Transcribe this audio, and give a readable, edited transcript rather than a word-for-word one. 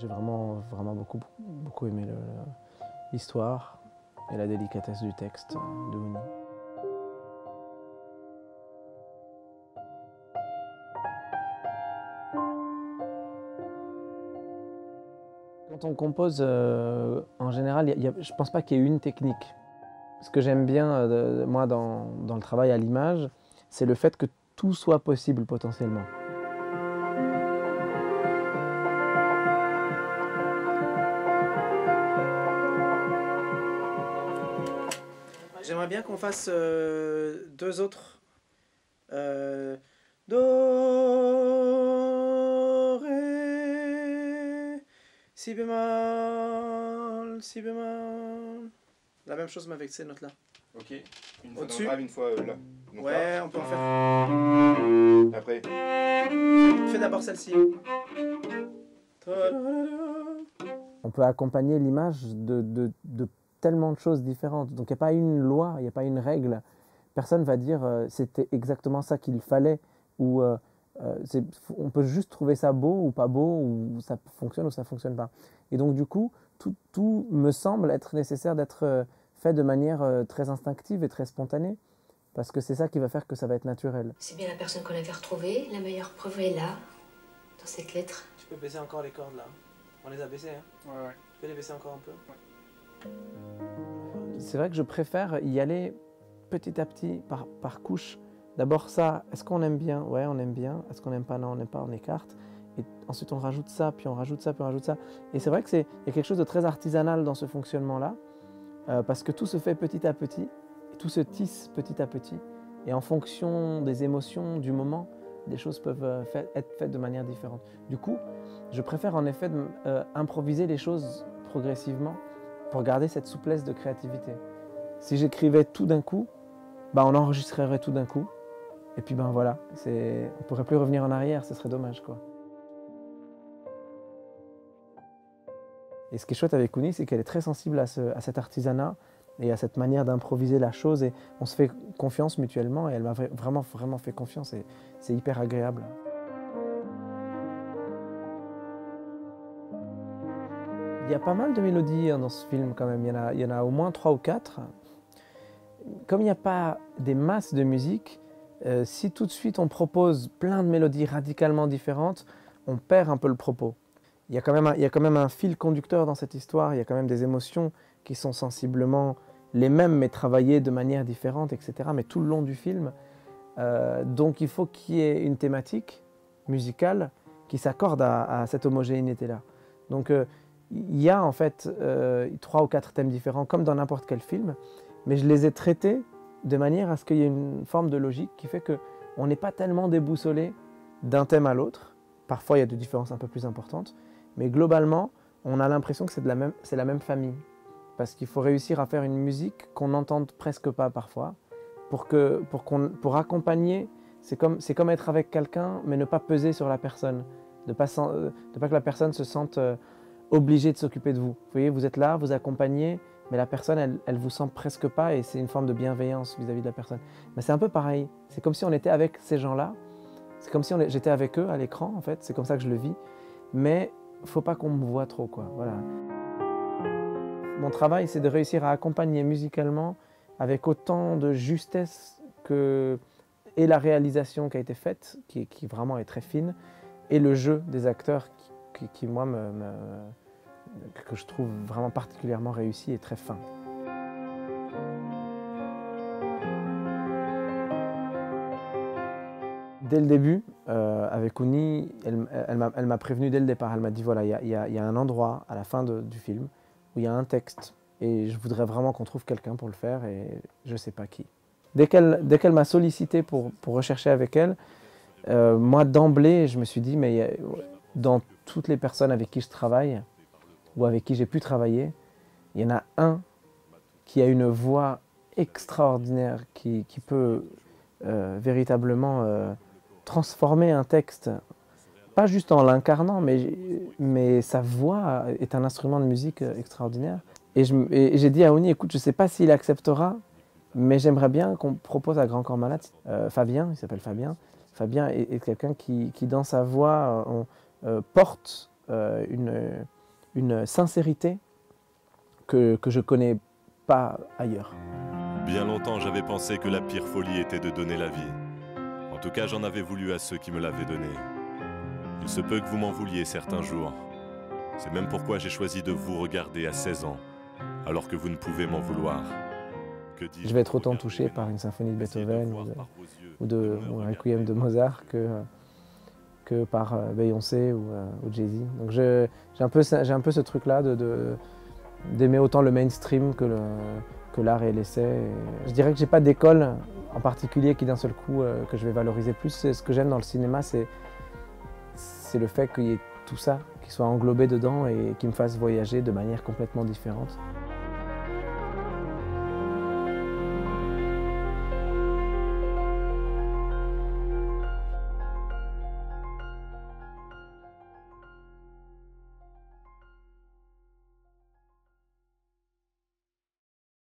J'ai vraiment beaucoup aimé l'histoire et la délicatesse du texte de Ouni. Quand on compose, en général, je ne pense pas qu'il y ait une technique. Ce que j'aime bien, moi, dans le travail à l'image, c'est le fait que tout soit possible potentiellement. J'aimerais bien qu'on fasse deux autres. Do, ré, si bémol, si bémol. La même chose mais avec ces notes-là. Ok, une fois dans le grave, une fois là. Donc ouais, là, on peut en faire. Après. Fais d'abord celle-ci. Okay. On peut accompagner l'image de tellement de choses différentes. Donc il n'y a pas une loi, il n'y a pas une règle. Personne ne va dire c'était exactement ça qu'il fallait. Ou on peut juste trouver ça beau ou pas beau, ou ça fonctionne ou ça ne fonctionne pas. Et donc du coup, tout me semble être nécessaire d'être fait de manière très instinctive et très spontanée. Parce que c'est ça qui va faire que ça va être naturel. C'est bien la personne qu'on avait retrouvée. La meilleure preuve est là, dans cette lettre. Tu peux baisser encore les cordes là. On les a baissées, hein? Ouais. Tu peux les baisser encore un peu? Ouais. C'est vrai que je préfère y aller petit à petit, par couche. D'abord ça, est-ce qu'on aime bien? Ouais, on aime bien. Est-ce qu'on n'aime pas? Non, on n'aime pas, on écarte. Et ensuite on rajoute ça, puis on rajoute ça, puis on rajoute ça. Et c'est vrai qu'il y a quelque chose de très artisanal dans ce fonctionnement-là, parce que tout se fait petit à petit, et tout se tisse petit à petit. Et en fonction des émotions, du moment, des choses peuvent être faites de manière différente. Du coup, je préfère en effet improviser les choses progressivement pour garder cette souplesse de créativité. Si j'écrivais tout d'un coup, on enregistrerait tout d'un coup. Et puis voilà, on ne pourrait plus revenir en arrière, ce serait dommage, quoi. Et ce qui est chouette avec Ouni, c'est qu'elle est très sensible à cet artisanat et à cette manière d'improviser la chose. Et on se fait confiance mutuellement et elle m'a vraiment fait confiance et c'est hyper agréable. Il y a pas mal de mélodies dans ce film quand même, il y en a au moins 3 ou 4. Comme il n'y a pas des masses de musique, si tout de suite on propose plein de mélodies radicalement différentes, on perd un peu le propos. Il y a quand même un fil conducteur dans cette histoire, il y a quand même des émotions qui sont sensiblement les mêmes mais travaillées de manière différente, etc. Mais tout le long du film. Donc il faut qu'il y ait une thématique musicale qui s'accorde à cette homogénéité-là. Donc il y a en fait 3 ou 4 thèmes différents comme dans n'importe quel film, mais je les ai traités de manière à ce qu'il y ait une forme de logique qui fait qu'on n'est pas tellement déboussolé d'un thème à l'autre. Parfois il y a des différences un peu plus importantes, mais globalement on a l'impression que c'est la même famille. Parce qu'il faut réussir à faire une musique qu'on n'entende presque pas parfois, pour accompagner, c'est comme être avec quelqu'un mais ne pas peser sur la personne, de pas que la personne se sente obligée de s'occuper de vous. Vous voyez, vous êtes là, vous accompagnez, mais la personne, elle vous sent presque pas et c'est une forme de bienveillance vis-à-vis de la personne. Mais c'est un peu pareil, c'est comme si on était avec ces gens-là, c'est comme si j'étais avec eux à l'écran en fait, c'est comme ça que je le vis, mais faut pas qu'on me voit trop, quoi. Voilà. Mon travail, c'est de réussir à accompagner musicalement avec autant de justesse et la réalisation qui a été faite, qui vraiment est très fine, et le jeu des acteurs qui moi, que je trouve vraiment particulièrement réussi et très fin. Dès le début, avec Ouni, elle m'a prévenu dès le départ. Elle m'a dit voilà, il y a un endroit à la fin du film où il y a un texte et je voudrais vraiment qu'on trouve quelqu'un pour le faire et je ne sais pas qui. Dès qu'elle m'a sollicité pour rechercher avec elle, moi d'emblée, je me suis dit mais dans toutes les personnes avec qui je travaille ou avec qui j'ai pu travailler, il y en a un qui a une voix extraordinaire qui peut véritablement transformer un texte, pas juste en l'incarnant, mais sa voix est un instrument de musique extraordinaire. Et j'ai dit à Ouni, écoute, je ne sais pas s'il acceptera, mais j'aimerais bien qu'on propose à Grand Corps Malade, Fabien, il s'appelle Fabien. Fabien est quelqu'un qui, dans sa voix, porte une sincérité que je ne connais pas ailleurs. Bien longtemps, j'avais pensé que la pire folie était de donner la vie. En tout cas, j'en avais voulu à ceux qui me l'avaient donnée. Il se peut que vous m'en vouliez certains jours. C'est même pourquoi j'ai choisi de vous regarder à 16 ans, alors que vous ne pouvez m'en vouloir. Je vais être autant touché par une symphonie de Beethoven ou un requiem de Mozart que par Beyoncé ou Jay-Z. Donc j'ai un peu ce truc-là d'aimer autant le mainstream que l'art et l'essai. Je dirais que j'ai pas d'école en particulier qui d'un seul coup que je vais valoriser plus. Ce que j'aime dans le cinéma, c'est le fait qu'il y ait tout ça, qui soit englobé dedans et qui me fasse voyager de manière complètement différente.